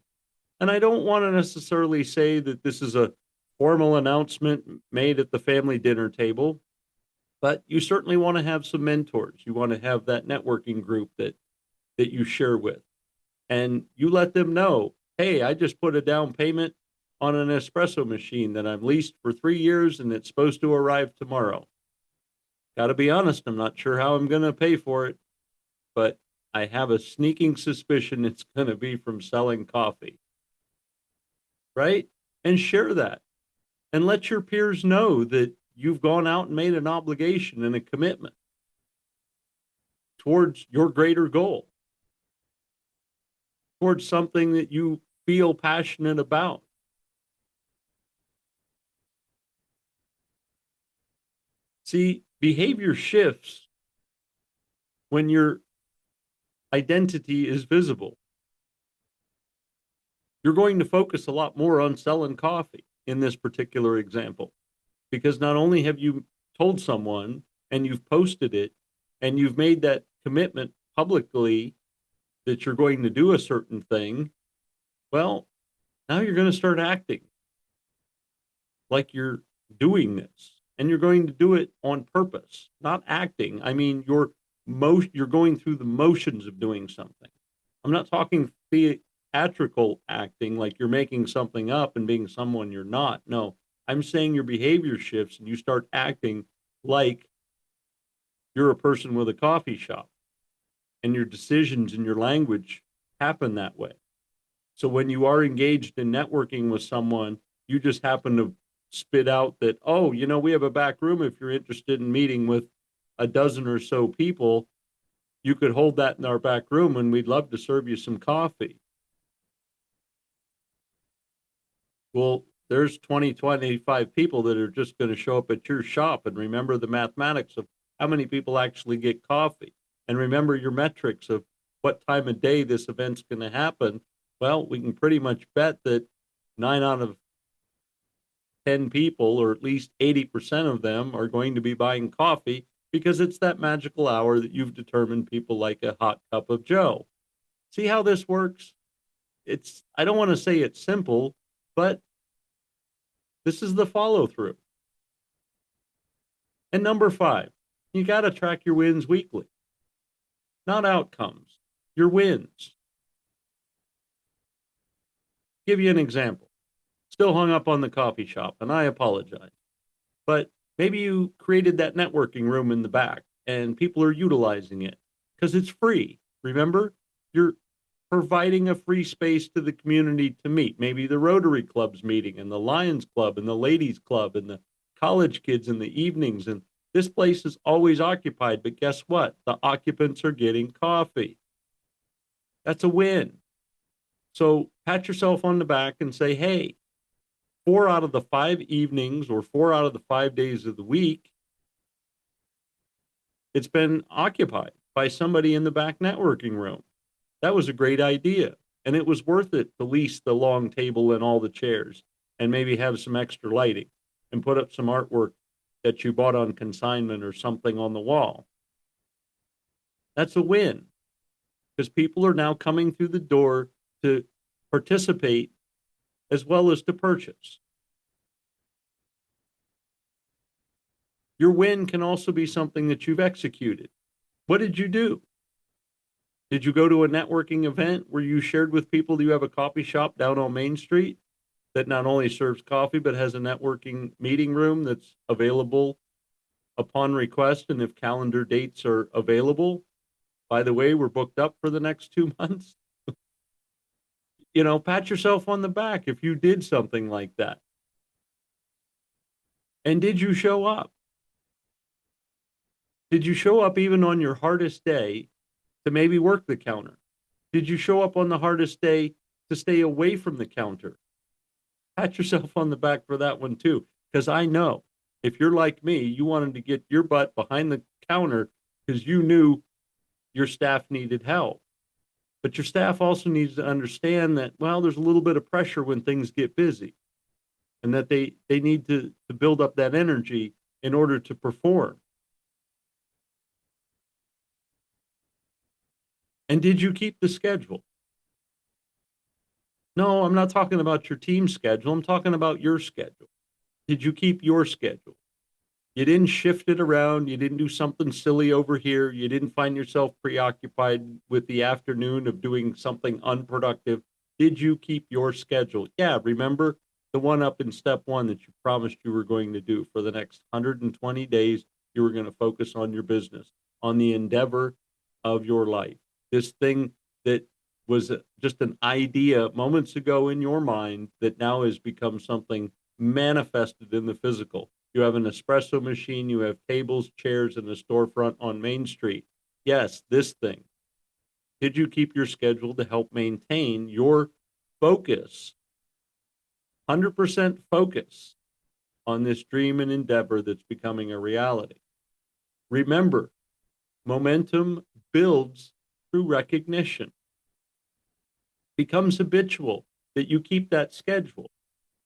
A: And I don't want to necessarily say that this is a formal announcement made at the family dinner table, but you certainly want to have some mentors. You want to have that networking group that you share with. And you let them know, hey, I just put a down payment on an espresso machine that I'm leased for 3 years and it's supposed to arrive tomorrow. Got to be honest, I'm not sure how I'm going to pay for it, but I have a sneaking suspicion it's going to be from selling coffee. Right? And share that. And let your peers know that you've gone out and made an obligation and a commitment towards your greater goal, towards something that you feel passionate about. See, behavior shifts when your identity is visible. You're going to focus a lot more on selling coffee in this particular example. because not only have you told someone and you've posted it and you've made that commitment publicly that you're going to do a certain thing, well, now you're going to start acting like you're doing this, and you're going to do it on purpose, not acting. I mean, you're going through the motions of doing something. I'm not talking theatrical acting like you're making something up and being someone you're not. No, I'm saying your behavior shifts and you start acting like you're a person with a coffee shop, and your decisions and your language happen that way. So when you are engaged in networking with someone, you just happen to spit out that, oh, we have a back room. If you're interested in meeting with a dozen or so people, you could hold that in our back room and we'd love to serve you some coffee. Well, there's 20, 25 people that are just going to show up at your shop, and remember the mathematics of how many people actually get coffee, and remember your metrics of what time of day this event's going to happen. Well, we can pretty much bet that 9 out of 10 people, or at least 80% of them, are going to be buying coffee because it's that magical hour that you've determined people like a hot cup of Joe. See how this works? I don't want to say it's simple, but this is the follow through. And number 5, you got to track your wins weekly, not outcomes, your wins. Give you an example. Still hung up on the coffee shop, and I apologize. But maybe you created that networking room in the back and people are utilizing it because it's free. Remember, you're providing a free space to the community to meet. Maybe the Rotary Club's meeting, and the Lions Club, and the Ladies Club, and the college kids in the evenings. And this place is always occupied, but guess what? The occupants are getting coffee. That's a win. So pat yourself on the back and say, hey, 4 out of the 5 evenings or 4 out of the 5 days of the week, it's been occupied by somebody in the back networking room. That was a great idea. And it was worth it to lease the long table and all the chairs and maybe have some extra lighting and put up some artwork that you bought on consignment or something on the wall. That's a win, because people are now coming through the door to participate as well as to purchase. Your win can also be something that you've executed. What did you do? Did you go to a networking event where you shared with people that you have a coffee shop down on Main Street that not only serves coffee, but has a networking meeting room that's available upon request? And if calendar dates are available, by the way, we're booked up for the next 2 months. Pat yourself on the back if you did something like that. And did you show up? Did you show up even on your hardest day to maybe work the counter? Did you show up on the hardest day to stay away from the counter? Pat yourself on the back for that one too, because I know if you're like me, you wanted to get your butt behind the counter because you knew your staff needed help. But your staff also needs to understand that, well, there's a little bit of pressure when things get busy, and that they need to build up that energy in order to perform. And did you keep the schedule? No, I'm not talking about your team schedule. I'm talking about your schedule. Did you keep your schedule? You didn't shift it around. You didn't do something silly over here. You didn't find yourself preoccupied with the afternoon of doing something unproductive. Did you keep your schedule? Yeah, remember the one up in step 1 that you promised you were going to do for the next 120 days? You were going to focus on your business, on the endeavor of your life. This thing that was just an idea moments ago in your mind that now has become something manifested in the physical. You have an espresso machine, you have tables, chairs, and a storefront on Main Street. Yes, this thing. Did you keep your schedule to help maintain your focus, 100% focus on this dream and endeavor that's becoming a reality? Remember, momentum builds through recognition. Becomes habitual that you keep that schedule.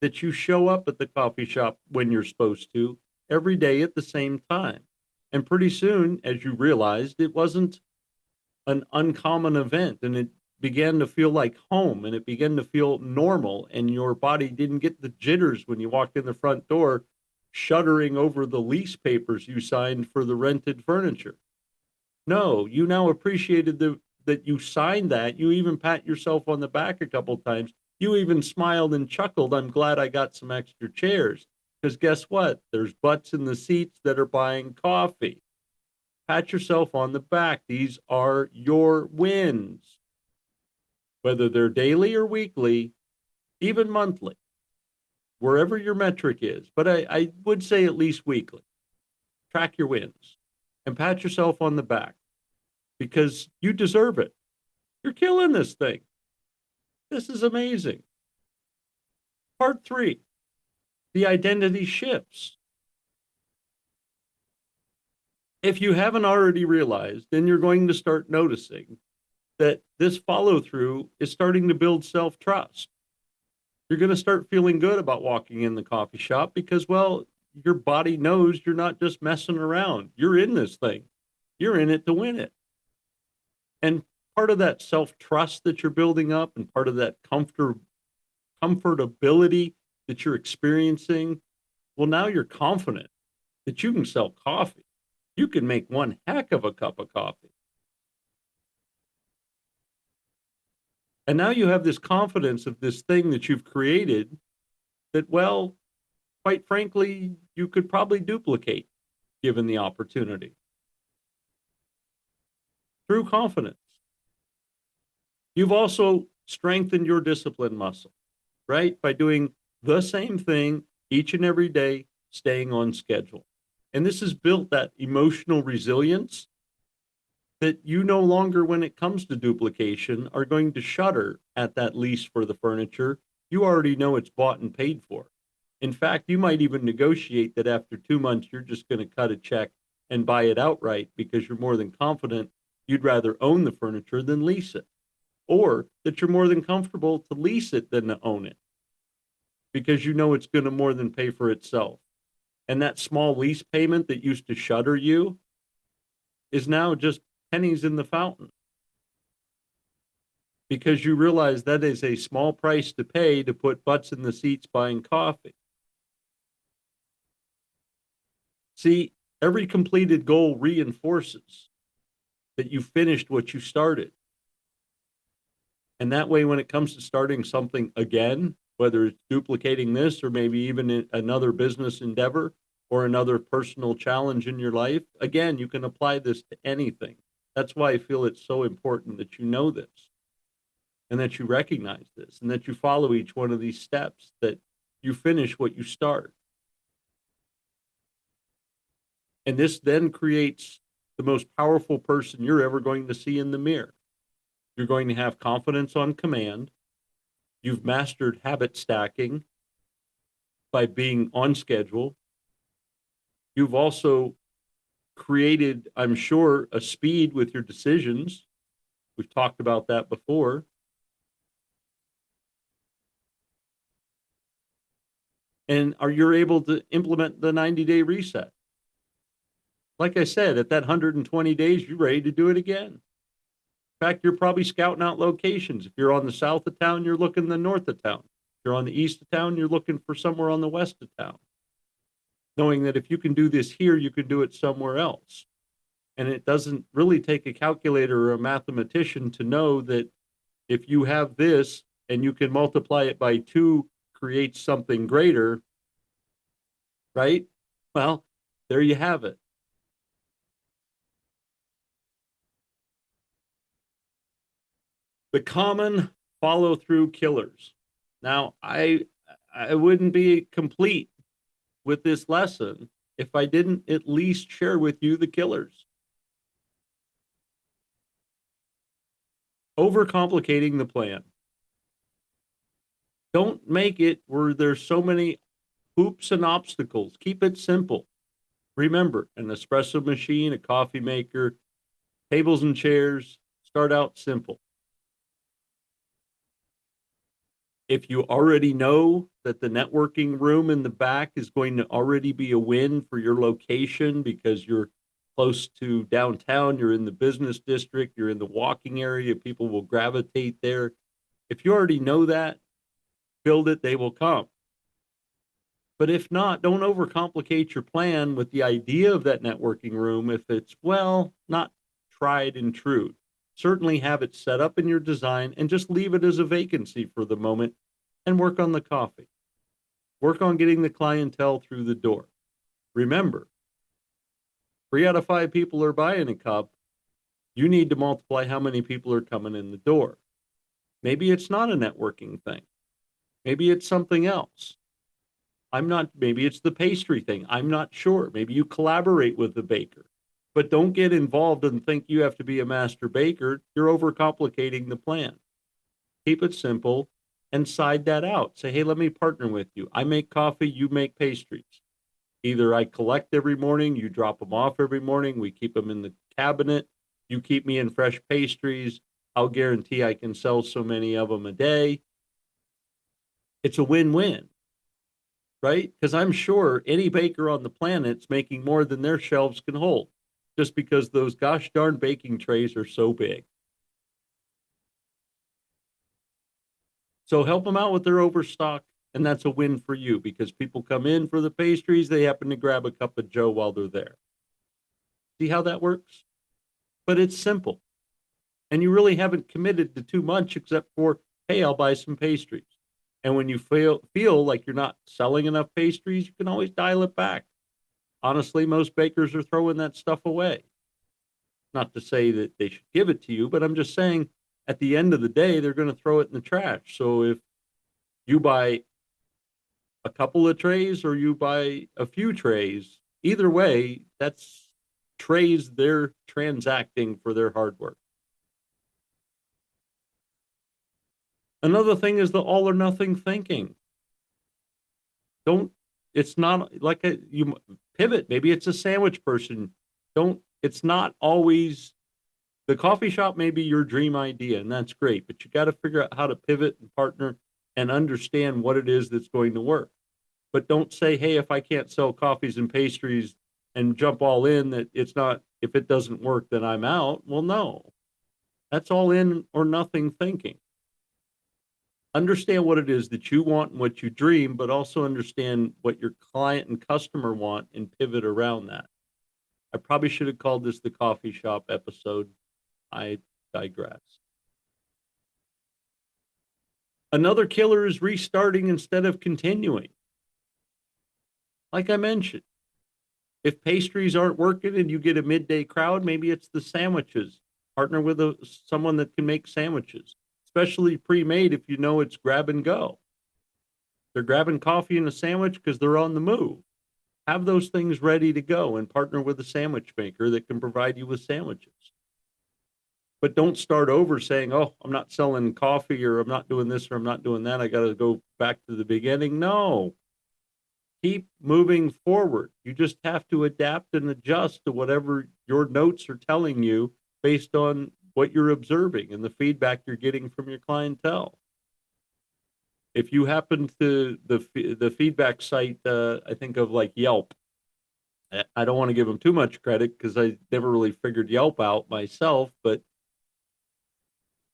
A: that you show up at the coffee shop when you're supposed to every day at the same time. And pretty soon, as you realized, it wasn't an uncommon event and it began to feel like home and it began to feel normal. And your body didn't get the jitters when you walked in the front door, shuddering over the lease papers you signed for the rented furniture. No, you now appreciated that you signed that. You even pat yourself on the back a couple times. You even smiled and chuckled. I'm glad I got some extra chairs. Because guess what? There's butts in the seats that are buying coffee. Pat yourself on the back. These are your wins, whether they're daily or weekly, even monthly, wherever your metric is. But I would say at least weekly. Track your wins and pat yourself on the back because you deserve it. You're killing this thing. This is amazing. Part 3, the identity shifts. If you haven't already realized, then you're going to start noticing that this follow through is starting to build self trust. You're going to start feeling good about walking in the coffee shop because, well, your body knows you're not just messing around. You're in this thing, you're in it to win it. And part of that self trust that you're building up and part of that comfortability that you're experiencing, well, now you're confident that you can sell coffee. You can make one heck of a cup of coffee. And now you have this confidence of this thing that you've created that, well, quite frankly, you could probably duplicate given the opportunity through confidence. You've also strengthened your discipline muscle, right? By doing the same thing each and every day, staying on schedule. And this has built that emotional resilience that you no longer, when it comes to duplication, are going to shudder at that lease for the furniture. You already know it's bought and paid for. In fact, you might even negotiate that after 2 months, you're just going to cut a check and buy it outright because you're more than confident you'd rather own the furniture than lease it, or that you're more than comfortable to lease it than to own it because you know it's going to more than pay for itself. And that small lease payment that used to shudder you is now just pennies in the fountain because you realize that is a small price to pay to put butts in the seats buying coffee. See, every completed goal reinforces that you finished what you started. And that way, when it comes to starting something again, whether it's duplicating this or maybe even another business endeavor or another personal challenge in your life, again, you can apply this to anything. That's why I feel it's so important that you know this and that you recognize this and that you follow each one of these steps, that you finish what you start. And this then creates the most powerful person you're ever going to see in the mirror. You're going to have confidence on command. You've mastered habit stacking by being on schedule. You've also created, I'm sure, a speed with your decisions. We've talked about that before. And you're able to implement the 90-day reset. Like I said, at that 120 days, you're ready to do it again. In fact, you're probably scouting out locations. If you're on the south of town, you're looking the north of town. If you're on the east of town, you're looking for somewhere on the west of town. Knowing that if you can do this here, you can do it somewhere else. And it doesn't really take a calculator or a mathematician to know that if you have this and you can multiply it by 2, create something greater, right? Well, there you have it. The common follow-through killers. Now, I wouldn't be complete with this lesson if I didn't at least share with you the killers. Overcomplicating the plan. Don't make it where there's so many hoops and obstacles. Keep it simple. Remember, an espresso machine, a coffee maker, tables and chairs, start out simple. If you already know that the networking room in the back is going to already be a win for your location because you're close to downtown, you're in the business district, you're in the walking area, people will gravitate there. If you already know that, build it, they will come. But if not, don't overcomplicate your plan with the idea of that networking room if it's, well, not tried and true. Certainly have it set up in your design and just leave it as a vacancy for the moment and work on the coffee. Work on getting the clientele through the door. Remember, 3 out of 5 people are buying a cup. You need to multiply how many people are coming in the door. Maybe it's not a networking thing. Maybe it's something else. Maybe it's the pastry thing. I'm not sure. Maybe you collaborate with the baker, but don't get involved and think you have to be a master baker. You're overcomplicating the plan. Keep it simple and side that out. Say, hey, let me partner with you. I make coffee, you make pastries. Either I collect every morning, you drop them off every morning, we keep them in the cabinet, you keep me in fresh pastries. I'll guarantee I can sell so many of them a day. It's a win-win, right? Because I'm sure any baker on the planet's making more than their shelves can hold, just because those gosh darn baking trays are so big. So help them out with their overstock, and that's a win for you because people come in for the pastries, they happen to grab a cup of joe while they're there. See how that works? But it's simple. And you really haven't committed to too much except for, hey, I'll buy some pastries. And when you feel like you're not selling enough pastries, you can always dial it back. Honestly, most bakers are throwing that stuff away. Not to say that they should give it to you, but I'm just saying at the end of the day, they're going to throw it in the trash. So if you buy a couple of trays or you buy a few trays, either way, that's trays they're transacting for their hard work. Another thing is the all or nothing thinking. Don't, it's not like you pivot. Maybe it's a sandwich person. It's not always the coffee shop may be your dream idea, and that's great, but you got to figure out how to pivot and partner and understand what it is that's going to work. But don't say, hey, if I can't sell coffees and pastries and jump all in, that it's not, if it doesn't work, then I'm out. Well, no, that's all in or nothing thinking. Understand what it is that you want and what you dream, but also understand what your client and customer want and pivot around that. I probably should have called this the coffee shop episode. I digress. Another killer is restarting instead of continuing. Like I mentioned, if pastries aren't working and you get a midday crowd, maybe it's the sandwiches. Partner with someone that can make sandwiches, especially pre-made if you know it's grab and go. They're grabbing coffee and a sandwich because they're on the move. Have those things ready to go and partner with a sandwich maker that can provide you with sandwiches. But don't start over saying, oh, I'm not selling coffee or I'm not doing this or I'm not doing that. I got to go back to the beginning. No, keep moving forward. You just have to adapt and adjust to whatever your notes are telling you based on what you're observing and the feedback you're getting from your clientele. If you happen to the feedback site, I think of like Yelp. I don't want to give them too much credit because I never really figured Yelp out myself, but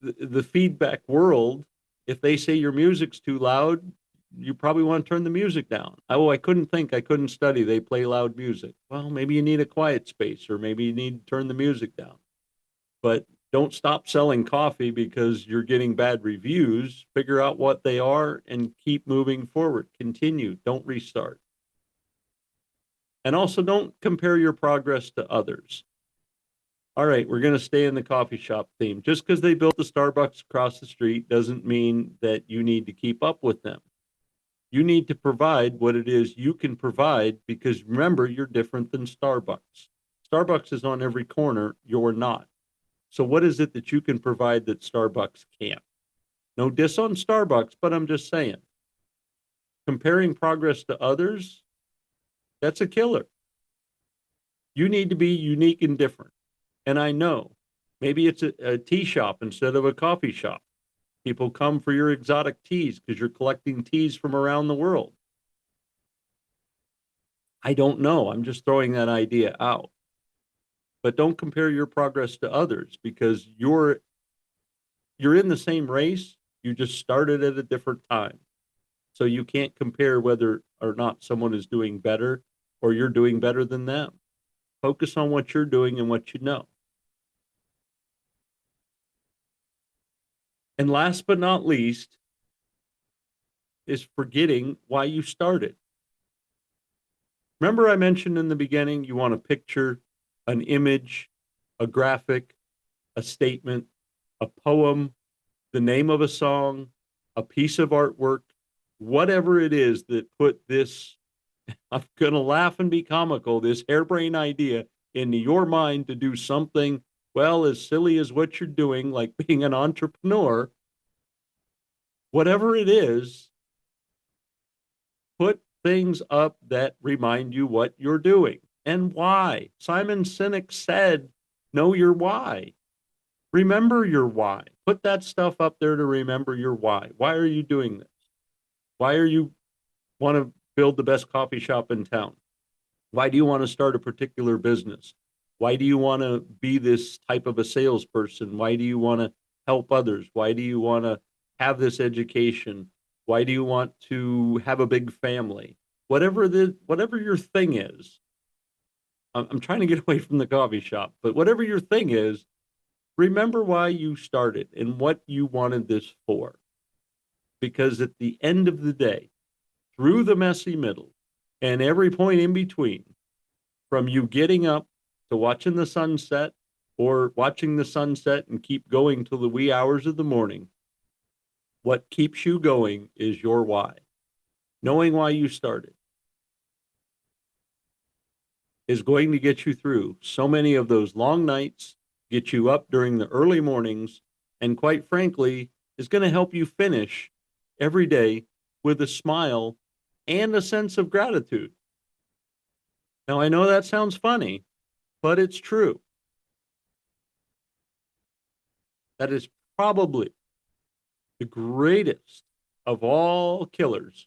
A: the feedback world, if they say your music's too loud, you probably want to turn the music down. Oh, I couldn't think, I couldn't study, they play loud music. Well, maybe you need a quiet space, or maybe you need to turn the music down. But don't stop selling coffee because you're getting bad reviews. Figure out what they are and keep moving forward. Continue, don't restart. And also don't compare your progress to others. All right, we're going to stay in the coffee shop theme. Just because they built the Starbucks across the street doesn't mean that you need to keep up with them. You need to provide what it is you can provide because remember, you're different than Starbucks. Starbucks is on every corner. You're not. So what is it that you can provide that Starbucks can't? No diss on Starbucks, but I'm just saying. Comparing progress to others, that's a killer. You need to be unique and different. And I know maybe it's a tea shop instead of a coffee shop. People come for your exotic teas because you're collecting teas from around the world. I don't know. I'm just throwing that idea out. But don't compare your progress to others because you're in the same race. You just started at a different time. So you can't compare whether or not someone is doing better or you're doing better than them. Focus on what you're doing and what you know. And last but not least is forgetting why you started. Remember, I mentioned in the beginning, you want a picture, an image, a graphic, a statement, a poem, the name of a song, a piece of artwork, whatever it is that put this, I'm going to laugh and be comical, this harebrained idea into your mind to do something, well, as silly as what you're doing, like being an entrepreneur, whatever it is, put things up that remind you what you're doing and why. Simon Sinek said, know your why. Remember your why. Put that stuff up there to remember your why. Why are you doing this? Why are you want to build the best coffee shop in town? Why do you want to start a particular business? Why do you want to be this type of a salesperson? Why do you want to help others? Why do you want to have this education? Why do you want to have a big family? Whatever your thing is, I'm trying to get away from the coffee shop, but whatever your thing is, remember why you started and what you wanted this for. Because at the end of the day, through the messy middle and every point in between, from you getting up to watching the sunset or watching the sunset and keep going till the wee hours of the morning, what keeps you going is your why. Knowing why you started is going to get you through so many of those long nights, get you up during the early mornings, and quite frankly, is going to help you finish every day with a smile and a sense of gratitude. Now, I know that sounds funny, but it's true. That is probably the greatest of all killers,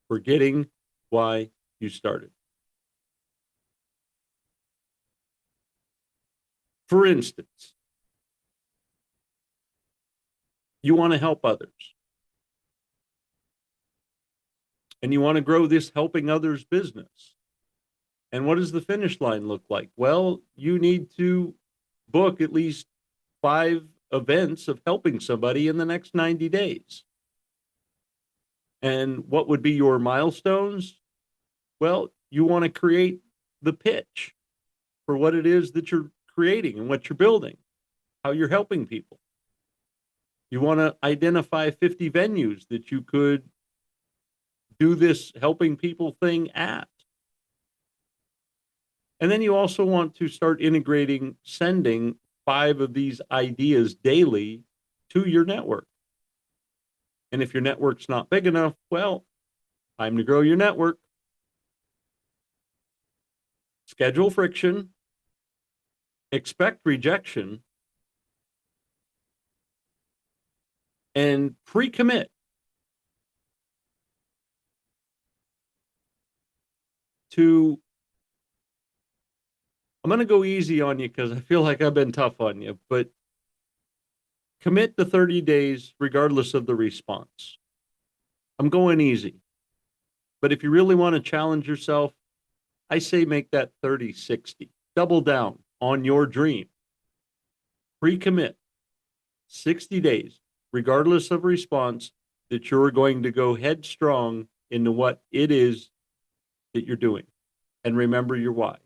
A: forgetting why you started. For instance, you want to help others and you want to grow this helping others business. And what does the finish line look like? Well, you need to book at least 5 events of helping somebody in the next 90 days. And what would be your milestones? Well, you want to create the pitch for what it is that you're creating and what you're building, how you're helping people. You want to identify 50 venues that you could do this helping people thing at. And then you also want to start integrating, sending 5 of these ideas daily to your network. And if your network's not big enough, well, time to grow your network. Schedule friction, expect rejection, and pre-commit to, I'm going to go easy on you because I feel like I've been tough on you, but commit to 30 days regardless of the response. I'm going easy. But if you really want to challenge yourself, I say make that 30-60. Double down on your dream. Pre-commit 60 days, regardless of response, that you're going to go headstrong into what it is that you're doing. And remember your why.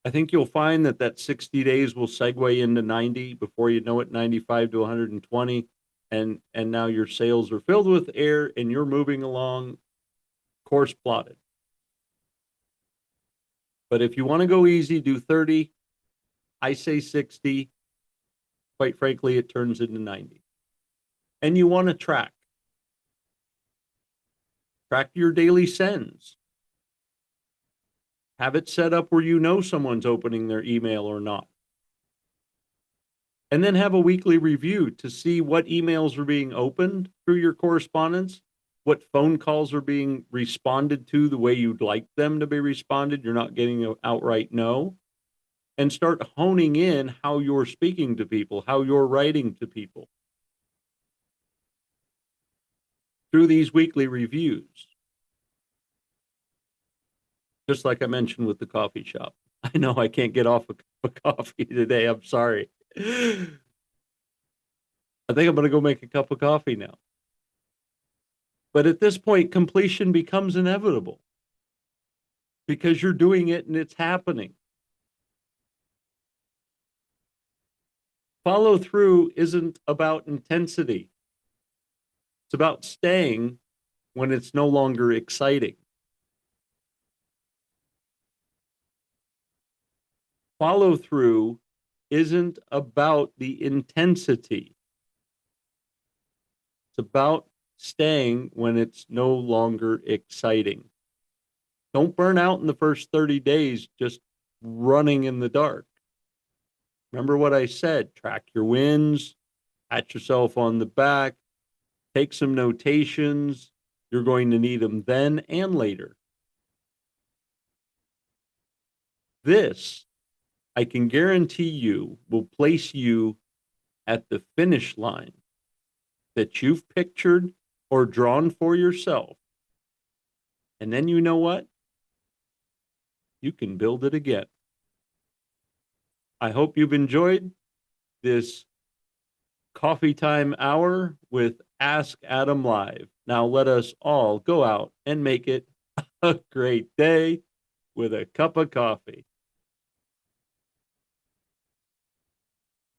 A: I think you'll find that 60 days will segue into 90 before you know it, 95 to 120. And now your sales are filled with air and you're moving along course plotted. But if you want to go easy, do 30. I say 60. Quite frankly, it turns into 90. And you want to track your daily sends. Have it set up where you know someone's opening their email or not. And then have a weekly review to see what emails are being opened through your correspondence, what phone calls are being responded to the way you'd like them to be responded. You're not getting an outright no. And start honing in how you're speaking to people, how you're writing to people through these weekly reviews. Just like I mentioned with the coffee shop. I know I can't get off a cup of coffee today. I'm sorry. I think I'm going to go make a cup of coffee now. But at this point, completion becomes inevitable because you're doing it and it's happening. Follow through isn't about intensity, it's about staying when it's no longer exciting. Follow through isn't about the intensity, it's about staying when it's no longer exciting. Don't burn out in the first 30 days just running in the dark. Remember what I said, track your wins, pat yourself on the back, take some notations. You're going to need them then and later. This, I can guarantee you, will place you at the finish line that you've pictured or drawn for yourself. And then you know what? You can build it again. I hope you've enjoyed this coffee time hour with Ask Adam Live. Now let us all go out and make it a great day with a cup of coffee.